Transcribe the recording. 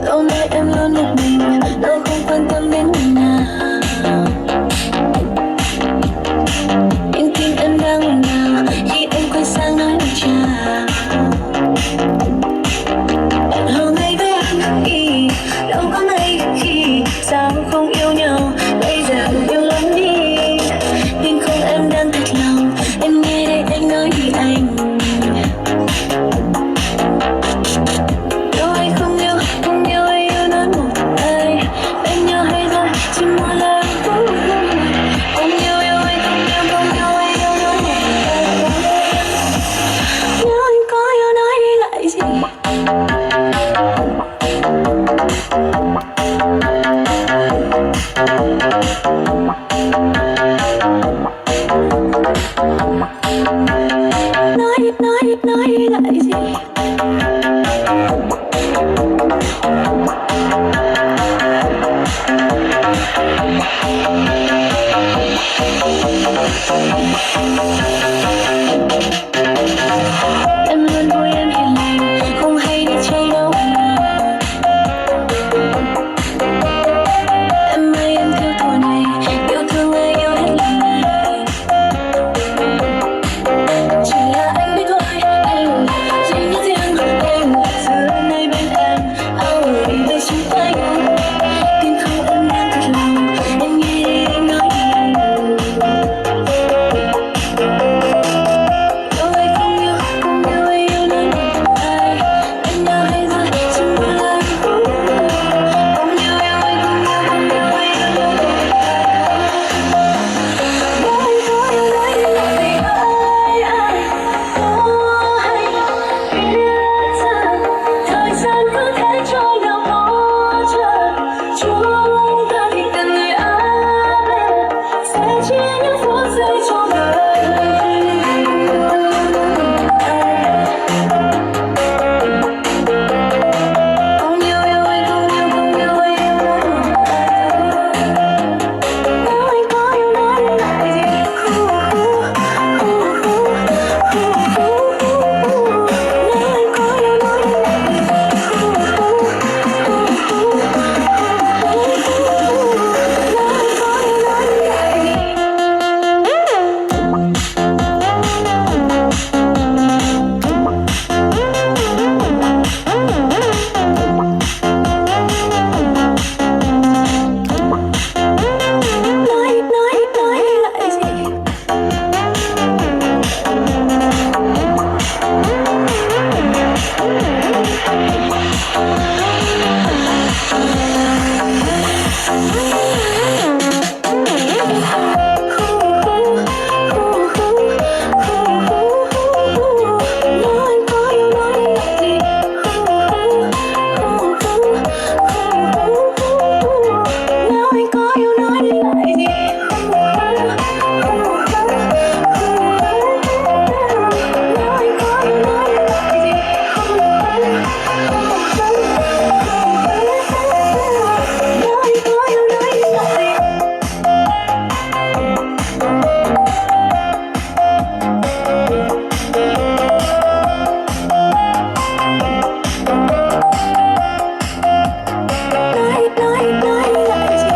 Lâu nay em luôn một mình, đâu không quan tâm đến người nào. Nhưng tim em đang ngổn ngang khi em quay sang nói lời chào. Bạn hò ngay với anh ý, đâu có mấy khi sao không yêu nhau, bây giờ yêu lắm đi. Nhưng không, em đang thật lòng, em nghe đây anh nói vì anh. Nói lại gì? Em luôn vui, em hiền lành, không hay đi chơi đâu mà. Em ơi em thiếu thua này, yêu thương ai yêu hết lòng này. Chỉ là anh biết thôi, anh duy nhất riêng anh giờ này bên em. Vì đây chúng ta yêu, nhưng không, em đang thật lòng, em nghe đi anh nói gì. Đâu ai không yêu ai yêu nên một ai. Anh đã hay rồi, chỉ một lần không yêu anh, không yêu anh yêu nên một ai. Nếu anh có yêu nói đi lại vì ai có hay biết rằng thời gian cứ thế trôi nào bỏ chờ. Chúng ta thì từng người ai bên sẽ chia những phút giây cho đời. Không yêu anh, không yêu anh yêu nói một ai. Nếu anh có yêu nói đi lại gì. Nếu anh có yêu nói đi lại gì. Nói lại gì.